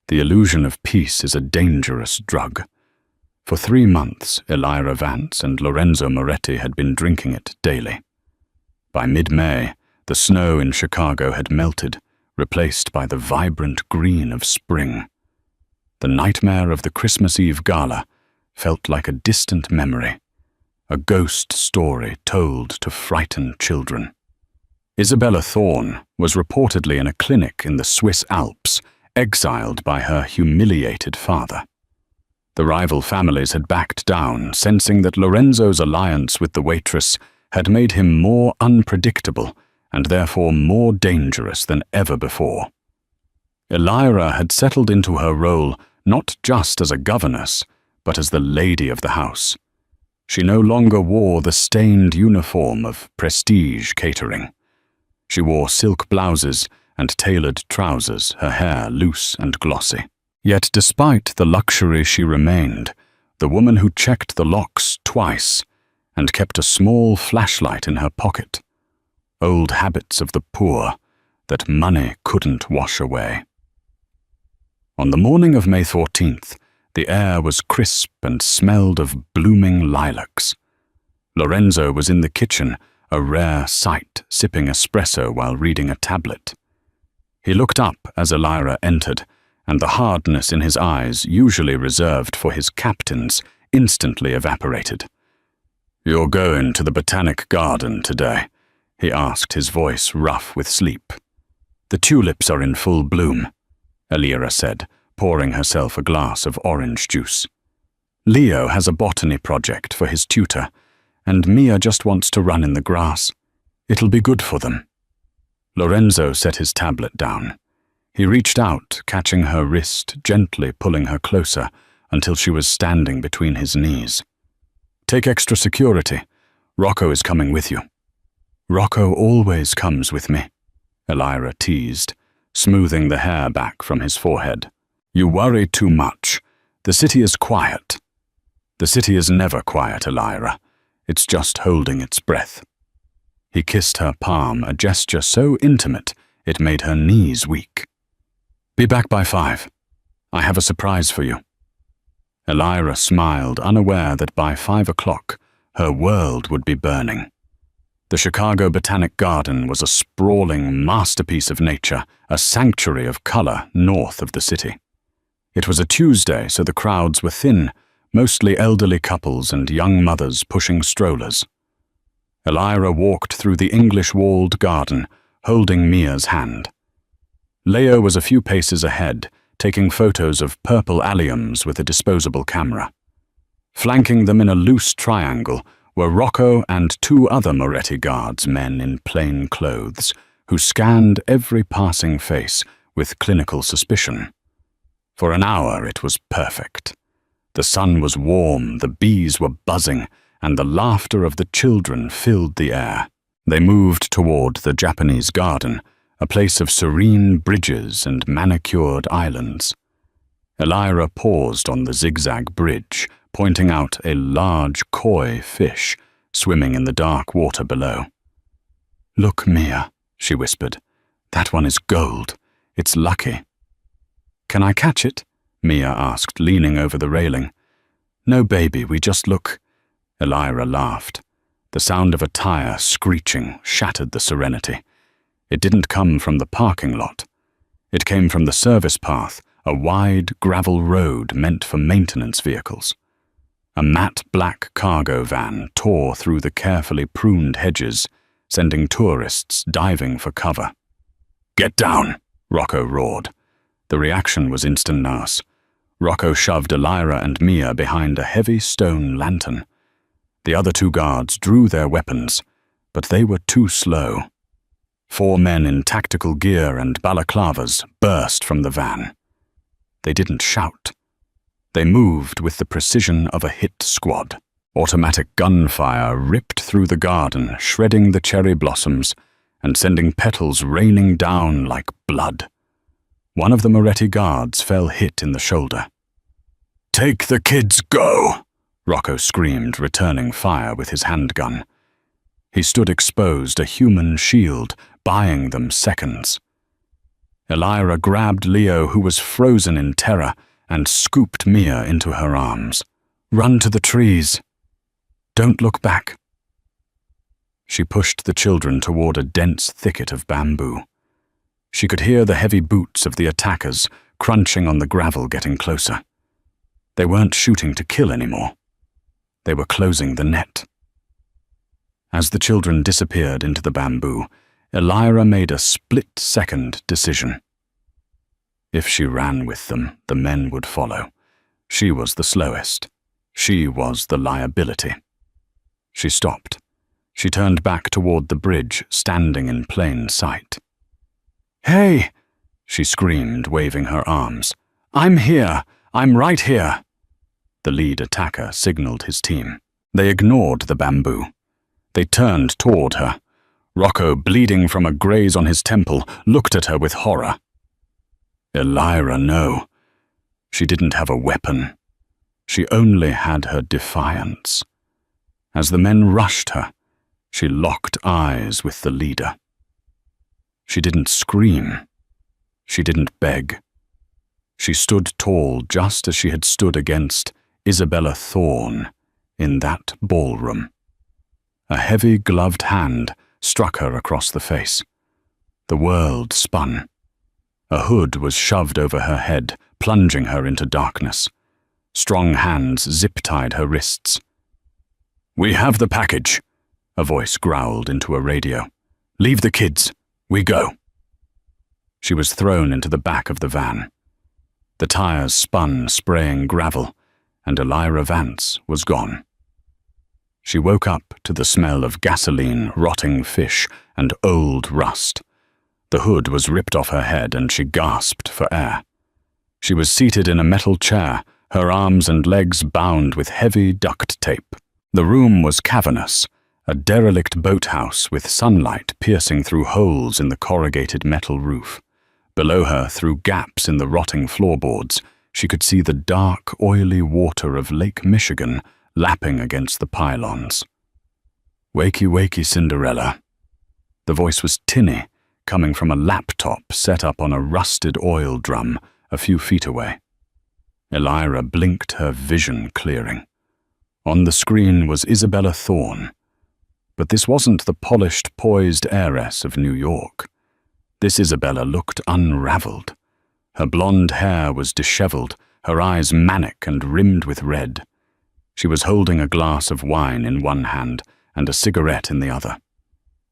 The illusion of peace is a dangerous drug. For 3 months, Elira Vance and Lorenzo Moretti had been drinking it daily. By mid-May, the snow in Chicago had melted, replaced by the vibrant green of spring. The nightmare of the Christmas Eve gala felt like a distant memory, a ghost story told to frightened children. Isabella Thorne was reportedly in a clinic in the Swiss Alps, exiled by her humiliated father. The rival families had backed down, sensing that Lorenzo's alliance with the waitress had made him more unpredictable and therefore more dangerous than ever before. Elira had settled into her role not just as a governess, but as the lady of the house. She no longer wore the stained uniform of prestige catering. She wore silk blouses and tailored trousers, her hair loose and glossy. Yet despite the luxury she remained, the woman who checked the locks twice and kept a small flashlight in her pocket. Old habits of the poor that money couldn't wash away. On the morning of May 14th, the air was crisp and smelled of blooming lilacs. Lorenzo was in the kitchen, a rare sight, sipping espresso while reading a tablet. He looked up as Elira entered, and the hardness in his eyes, usually reserved for his captains, instantly evaporated. "You're going to the Botanic Garden today?" he asked, his voice rough with sleep. "The tulips are in full bloom," Elira said, pouring herself a glass of orange juice. "Leo has a botany project for his tutor, and Mia just wants to run in the grass. It'll be good for them." Lorenzo set his tablet down. He reached out, catching her wrist, gently pulling her closer until she was standing between his knees. "Take extra security. Rocco is coming with you." "Rocco always comes with me," Elira teased, smoothing the hair back from his forehead. "You worry too much. The city is quiet." "The city is never quiet, Elira. It's just holding its breath." He kissed her palm, a gesture so intimate it made her knees weak. "Be back by 5. I have a surprise for you." Elira smiled, unaware that by 5 o'clock her world would be burning. The Chicago Botanic Garden was a sprawling masterpiece of nature, a sanctuary of color north of the city. It was a Tuesday, so the crowds were thin, mostly elderly couples and young mothers pushing strollers. Elira walked through the English-walled garden, holding Mia's hand. Leo was a few paces ahead, taking photos of purple alliums with a disposable camera. Flanking them in a loose triangle were Rocco and 2 other Moretti guards, men in plain clothes, who scanned every passing face with clinical suspicion. For an hour it was perfect. The sun was warm, the bees were buzzing, and the laughter of the children filled the air. They moved toward the Japanese garden, a place of serene bridges and manicured islands. Elira paused on the zigzag bridge, pointing out a large koi fish swimming in the dark water below. "Look, Mia," she whispered. "That one is gold. It's lucky." "Can I catch it?" Mia asked, leaning over the railing. "No, baby, we just look." Elira laughed. The sound of a tire screeching shattered the serenity. It didn't come from the parking lot. It came from the service path, a wide gravel road meant for maintenance vehicles. A matte black cargo van tore through the carefully pruned hedges, sending tourists diving for cover. "Get down!" Rocco roared. The reaction was instantaneous. Rocco shoved Elira and Mia behind a heavy stone lantern. The other 2 guards drew their weapons, but they were too slow. 4 men in tactical gear and balaclavas burst from the van. They didn't shout. They moved with the precision of a hit squad. Automatic gunfire ripped through the garden, shredding the cherry blossoms and sending petals raining down like blood. One of the Moretti guards fell hit in the shoulder. "Take the kids, go!" Rocco screamed, returning fire with his handgun. He stood exposed, a human shield, buying them seconds. Elira grabbed Leo, who was frozen in terror, and scooped Mia into her arms. "Run to the trees. Don't look back." She pushed the children toward a dense thicket of bamboo. She could hear the heavy boots of the attackers crunching on the gravel, getting closer. They weren't shooting to kill anymore. They were closing the net. As the children disappeared into the bamboo, Elira made a split-second decision. If she ran with them, the men would follow. She was the slowest. She was the liability. She stopped. She turned back toward the bridge, standing in plain sight. "Hey!" she screamed, waving her arms. "I'm here! I'm right here!" The lead attacker signaled his team. They ignored the bamboo. They turned toward her. Rocco, bleeding from a graze on his temple, looked at her with horror. Elira, no. She didn't have a weapon. She only had her defiance. As the men rushed her, she locked eyes with the leader. She didn't scream. She didn't beg. She stood tall, just as she had stood against Isabella Thorne in that ballroom. A heavy gloved hand struck her across the face. The world spun. A hood was shoved over her head, plunging her into darkness. Strong hands zip-tied her wrists. "We have the package," a voice growled into a radio. "Leave the kids. We go." She was thrown into the back of the van. The tires spun, spraying gravel, and Elira Vance was gone. She woke up to the smell of gasoline, rotting fish, and old rust. The hood was ripped off her head, and she gasped for air. She was seated in a metal chair, her arms and legs bound with heavy duct tape. The room was cavernous, a derelict boathouse with sunlight piercing through holes in the corrugated metal roof. Below her, through gaps in the rotting floorboards, she could see the dark, oily water of Lake Michigan lapping against the pylons. "Wakey, wakey, Cinderella." The voice was tinny, coming from a laptop set up on a rusted oil drum a few feet away. Elira blinked, her vision clearing. On the screen was Isabella Thorne. But this wasn't the polished, poised heiress of New York. This Isabella looked unraveled. Her blonde hair was disheveled, her eyes manic and rimmed with red. She was holding a glass of wine in one hand and a cigarette in the other.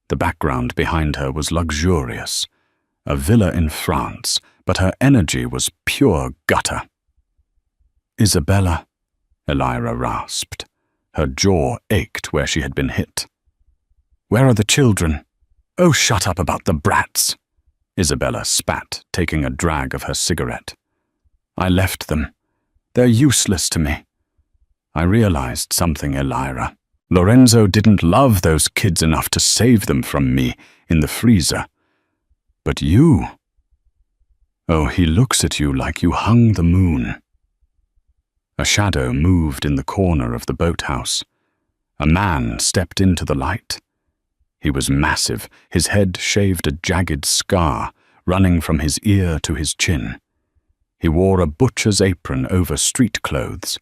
The background behind her was luxurious, a villa in France, but her energy was pure gutter. "Isabella," Elira rasped. Her jaw ached where she had been hit. "Where are the children?" "Oh, shut up about the brats," Isabella spat, taking a drag of her cigarette. "I left them. They're useless to me." I realized something, Elira. Lorenzo didn't love those kids enough to save them from me in the freezer. But you... Oh, he looks at you like you hung the moon. A shadow moved in the corner of the boathouse. A man stepped into the light. He was massive, his head shaved a jagged scar running from his ear to his chin. He wore a butcher's apron over street clothes.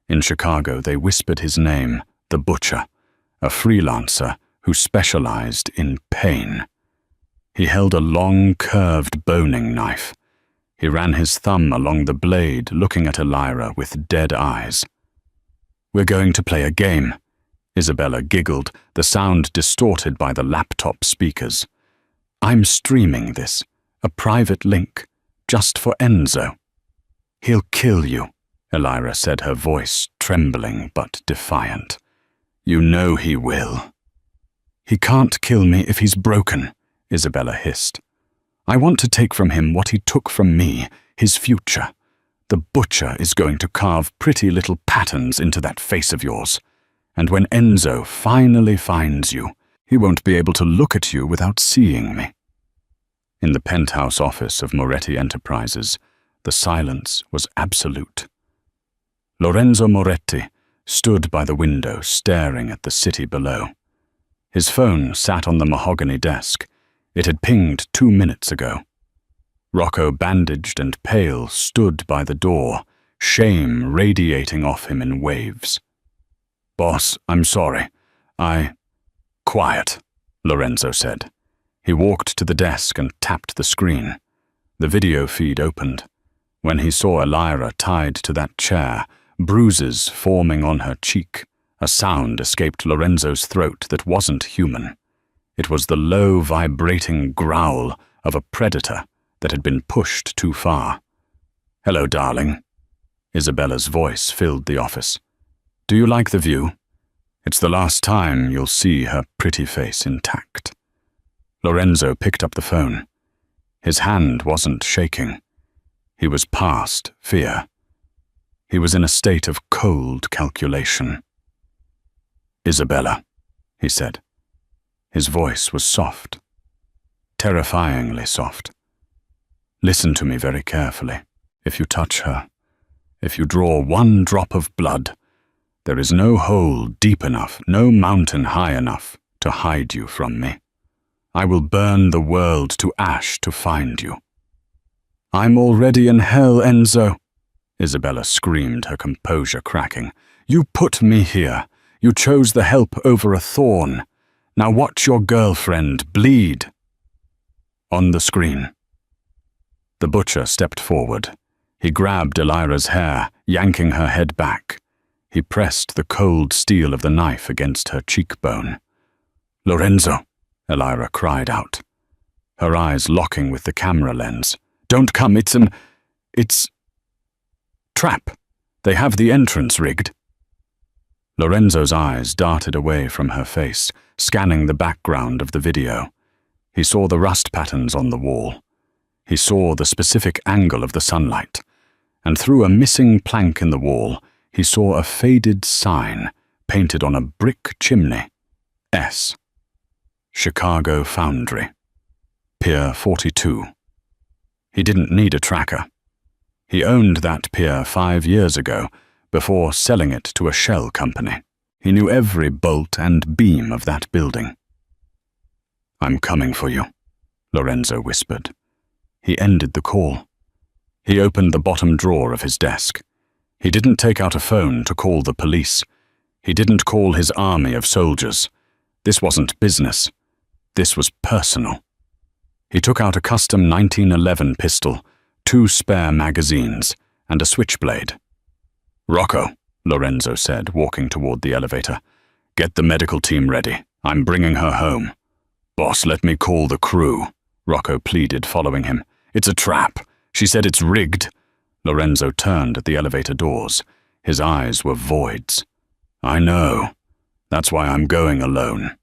In Chicago, they whispered his name, the Butcher, a freelancer who specialized in pain. He held a long, curved boning knife. He ran his thumb along the blade, looking at Elira with dead eyes. "We're going to play a game," Isabella giggled, the sound distorted by the laptop speakers. "I'm streaming this, a private link, just for Enzo." "He'll kill you," Elira said, her voice trembling but defiant. "You know he will." "He can't kill me if he's broken," Isabella hissed. "I want to take from him what he took from me, his future. The butcher is going to carve pretty little patterns into that face of yours. And when Enzo finally finds you, he won't be able to look at you without seeing me." In the penthouse office of Moretti Enterprises, the silence was absolute. Lorenzo Moretti stood by the window staring at the city below. His phone sat on the mahogany desk. It had pinged 2 minutes ago. Rocco, bandaged and pale, stood by the door, shame radiating off him in waves. "Boss, I'm sorry. Quiet," Lorenzo said. He walked to the desk and tapped the screen. The video feed opened. When he saw Elira tied to that chair, bruises forming on her cheek, a sound escaped Lorenzo's throat that wasn't human. It was the low, vibrating growl of a predator that had been pushed too far. "Hello, darling." Isabella's voice filled the office. "Do you like the view? It's the last time you'll see her pretty face intact." Lorenzo picked up the phone. His hand wasn't shaking. He was past fear. He was in a state of cold calculation. "Isabella," he said. His voice was soft, terrifyingly soft. "Listen to me very carefully. If you touch her, if you draw one drop of blood, there is no hole deep enough, no mountain high enough to hide you from me. I will burn the world to ash to find you." "I'm already in hell, Enzo," Isabella screamed, her composure cracking. "You put me here. You chose the help over a thorn. Now watch your girlfriend bleed." On the screen. The butcher stepped forward. He grabbed Elira's hair, yanking her head back. He pressed the cold steel of the knife against her cheekbone. "Lorenzo," Elira cried out, her eyes locking with the camera lens. "Don't come, it's trap. They have the entrance rigged." Lorenzo's eyes darted away from her face, scanning the background of the video. He saw the rust patterns on the wall. He saw the specific angle of the sunlight, and through a missing plank in the wall, he saw a faded sign painted on a brick chimney. S. Chicago Foundry. Pier 42. He didn't need a tracker. He owned that pier 5 years ago, before selling it to a shell company. He knew every bolt and beam of that building. "I'm coming for you," Lorenzo whispered. He ended the call. He opened the bottom drawer of his desk. He didn't take out a phone to call the police. He didn't call his army of soldiers. This wasn't business. This was personal. He took out a custom 1911 pistol, 2 spare magazines, and a switchblade. "Rocco," Lorenzo said, walking toward the elevator. "Get the medical team ready. I'm bringing her home." "Boss, let me call the crew," Rocco pleaded, following him. "It's a trap. She said it's rigged." Lorenzo turned at the elevator doors. His eyes were voids. "I know. That's why I'm going alone."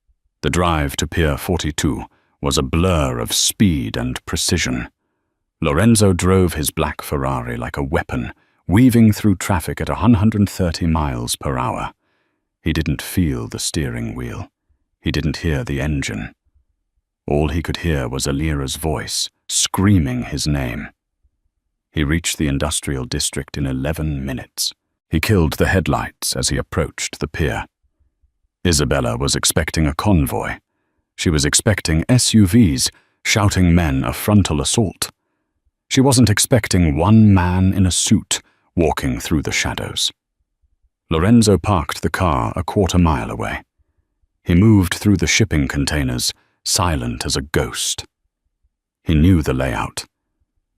The drive to Pier 42 was a blur of speed and precision. Lorenzo drove his black Ferrari like a weapon, weaving through traffic at 130 miles per hour. He didn't feel the steering wheel. He didn't hear the engine. All he could hear was Elira's voice, screaming his name. He reached the industrial district in 11 minutes. He killed the headlights as he approached the pier. Isabella was expecting a convoy. She was expecting SUVs, shouting men a frontal assault. She wasn't expecting one man in a suit walking through the shadows. Lorenzo parked the car a quarter-mile away. He moved through the shipping containers, silent as a ghost. He knew the layout.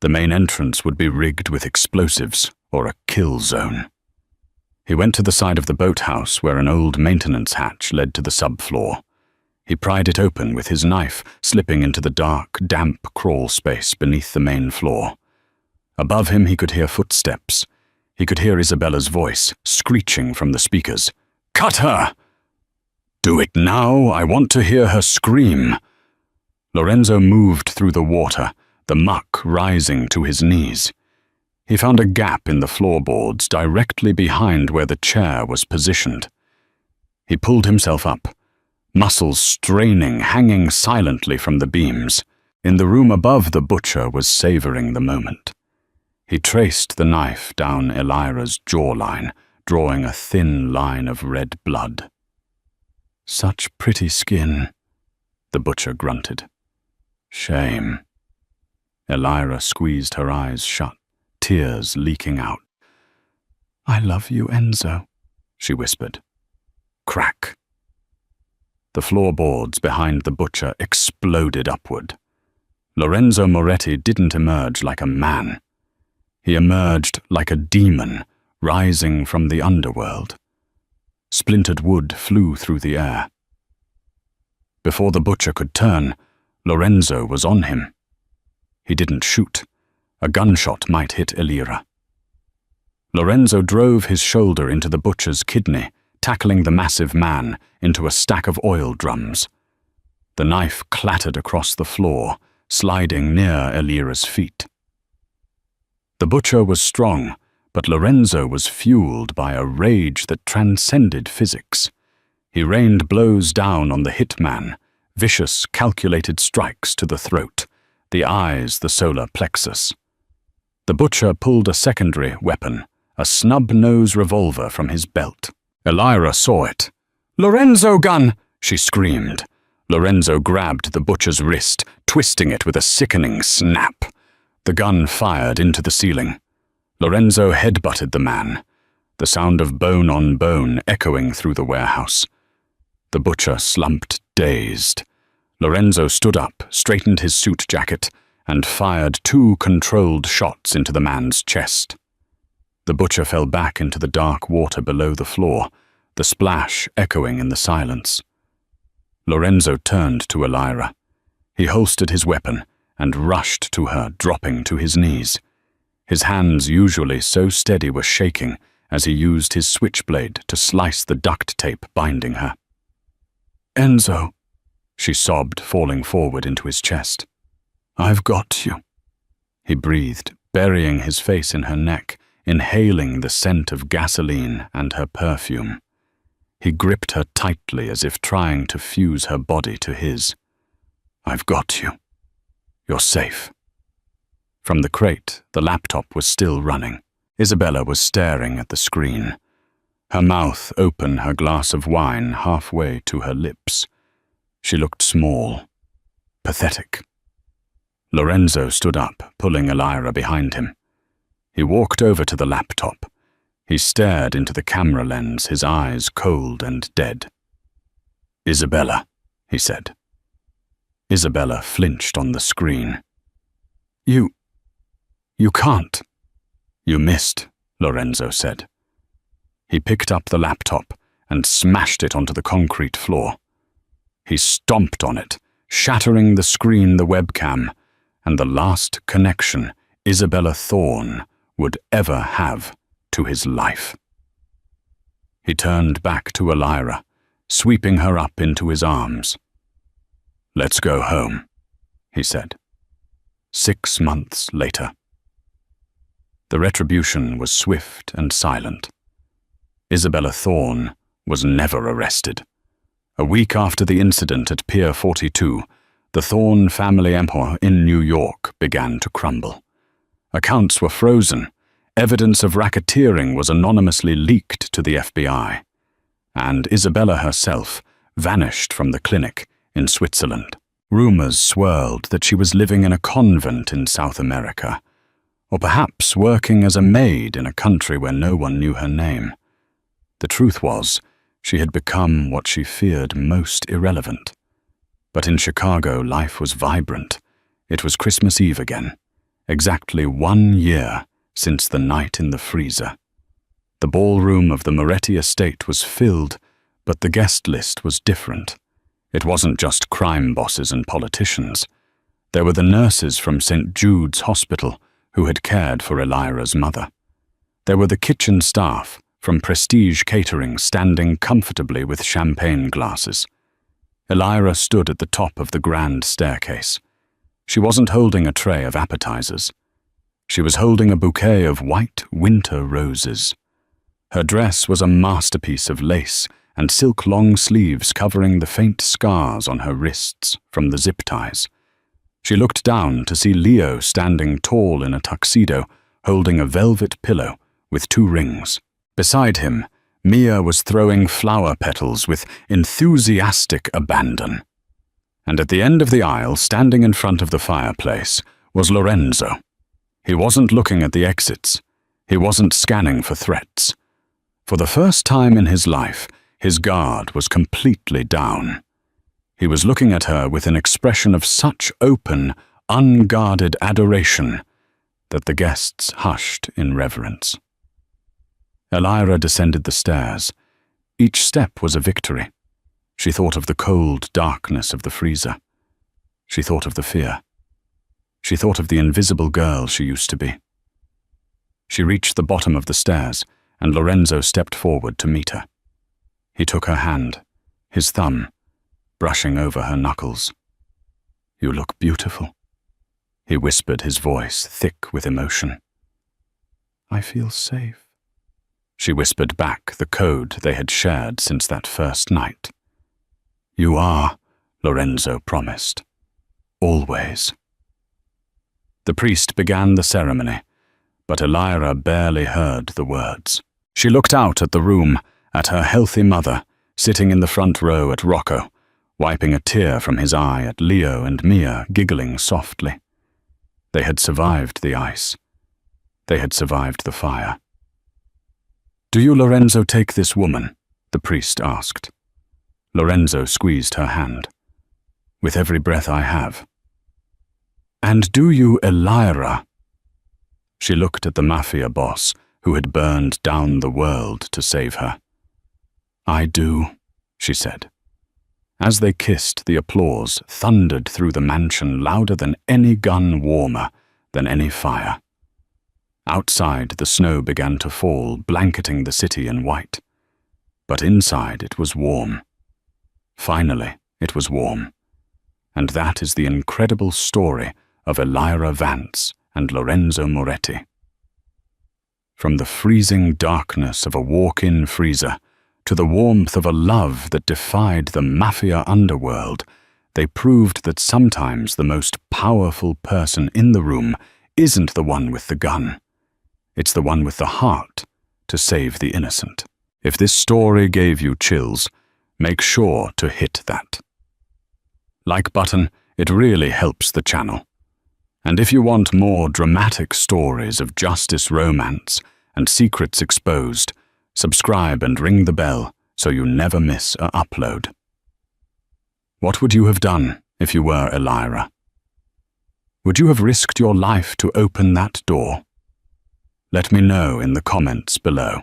The main entrance would be rigged with explosives or a kill zone. He went to the side of the boathouse where an old maintenance hatch led to the subfloor. He pried it open with his knife, slipping into the dark, damp crawl space beneath the main floor. Above him he could hear footsteps. He could hear Isabella's voice, screeching from the speakers. "Cut her! Do it now, I want to hear her scream." Lorenzo moved through the water, the muck rising to his knees. He found a gap in the floorboards directly behind where the chair was positioned. He pulled himself up, muscles straining, hanging silently from the beams. In the room above, the butcher was savoring the moment. He traced the knife down Elira's jawline, drawing a thin line of red blood. "Such pretty skin," the butcher grunted. "Shame." Elira squeezed her eyes shut, tears leaking out. "I love you, Enzo," she whispered. Crack. The floorboards behind the butcher exploded upward. Lorenzo Moretti didn't emerge like a man. He emerged like a demon, rising from the underworld. Splintered wood flew through the air. Before the butcher could turn, Lorenzo was on him. He didn't shoot. A gunshot might hit Elira. Lorenzo drove his shoulder into the butcher's kidney, tackling the massive man into a stack of oil drums. The knife clattered across the floor, sliding near Elira's feet. The butcher was strong, but Lorenzo was fueled by a rage that transcended physics. He rained blows down on the hitman, vicious, calculated strikes to the throat, the eyes the solar plexus. The butcher pulled a secondary weapon, a snub-nose revolver from his belt. Elira saw it. "Lorenzo gun!" she screamed. Lorenzo grabbed the butcher's wrist, twisting it with a sickening snap. The gun fired into the ceiling. Lorenzo headbutted the man, the sound of bone on bone echoing through the warehouse. The butcher slumped, dazed. Lorenzo stood up, straightened his suit jacket, and fired 2 controlled shots into the man's chest. The butcher fell back into the dark water below the floor, the splash echoing in the silence. Lorenzo turned to Elira. He holstered his weapon and rushed to her, dropping to his knees. His hands, usually so steady, were shaking as he used his switchblade to slice the duct tape binding her. "Enzo," she sobbed, falling forward into his chest. "I've got you," he breathed, burying his face in her neck, inhaling the scent of gasoline and her perfume. He gripped her tightly as if trying to fuse her body to his. "I've got you. You're safe." From the crate, the laptop was still running. Isabella was staring at the screen, her mouth open, her glass of wine halfway to her lips. She looked small, pathetic. Lorenzo stood up, pulling Elira behind him. He walked over to the laptop. He stared into the camera lens, his eyes cold and dead. "Isabella," he said. Isabella flinched on the screen. You can't." "You missed," Lorenzo said. He picked up the laptop and smashed it onto the concrete floor. He stomped on it, shattering the screen, the webcam, and the last connection Isabella Thorne would ever have to his life. He turned back to Elira, sweeping her up into his arms. "Let's go home," he said. 6 months later. The retribution was swift and silent. Isabella Thorne was never arrested. A week after the incident at Pier 42, the Thorne family empire in New York began to crumble. Accounts were frozen. Evidence of racketeering was anonymously leaked to the FBI. And Isabella herself vanished from the clinic in Switzerland. Rumors swirled that she was living in a convent in South America, or perhaps working as a maid in a country where no one knew her name. The truth was, she had become what she feared most irrelevant. But in Chicago, life was vibrant. It was Christmas Eve again, exactly 1 year since the night in the freezer. The ballroom of the Moretti estate was filled, but the guest list was different. It wasn't just crime bosses and politicians. There were the nurses from St. Jude's Hospital who had cared for Elira's mother. There were the kitchen staff from Prestige Catering standing comfortably with champagne glasses. Elira stood at the top of the grand staircase. She wasn't holding a tray of appetizers. She was holding a bouquet of white winter roses. Her dress was a masterpiece of lace and silk long sleeves covering the faint scars on her wrists from the zip ties. She looked down to see Leo standing tall in a tuxedo, holding a velvet pillow with 2 rings. Beside him, Mia was throwing flower petals with enthusiastic abandon. And at the end of the aisle, standing in front of the fireplace, was Lorenzo. He wasn't looking at the exits. He wasn't scanning for threats. For the first time in his life, his guard was completely down. He was looking at her with an expression of such open, unguarded adoration that the guests hushed in reverence. Elira descended the stairs. Each step was a victory. She thought of the cold darkness of the freezer. She thought of the fear. She thought of the invisible girl she used to be. She reached the bottom of the stairs, and Lorenzo stepped forward to meet her. He took her hand, his thumb, brushing over her knuckles. "You look beautiful," he whispered, his voice thick with emotion. "I feel safe," she whispered back, the code they had shared since that first night. "You are," Lorenzo promised. "Always." The priest began the ceremony, but Elira barely heard the words. She looked out at the room, at her healthy mother, sitting in the front row at Rocco, wiping a tear from his eye at Leo and Mia giggling softly. They had survived the ice. They had survived the fire. "Do you, Lorenzo, take this woman?" the priest asked. Lorenzo squeezed her hand. "With every breath I have." "And do you, Elira?" She looked at the Mafia boss, who had burned down the world to save her. "I do," she said. As they kissed, the applause thundered through the mansion louder than any gun, warmer than any fire. Outside, the snow began to fall, blanketing the city in white. But inside, it was warm. Finally, it was warm. And that is the incredible story of Elira Vance and Lorenzo Moretti. From the freezing darkness of a walk-in freezer to the warmth of a love that defied the Mafia underworld, they proved that sometimes the most powerful person in the room isn't the one with the gun. It's the one with the heart to save the innocent. If this story gave you chills, make sure to hit that like button. It really helps the channel. And if you want more dramatic stories of justice, romance, and secrets exposed, subscribe and ring the bell so you never miss an upload. What would you have done if you were Elira? Would you have risked your life to open that door? Let me know in the comments below.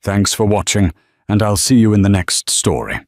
Thanks for watching, and I'll see you in the next story.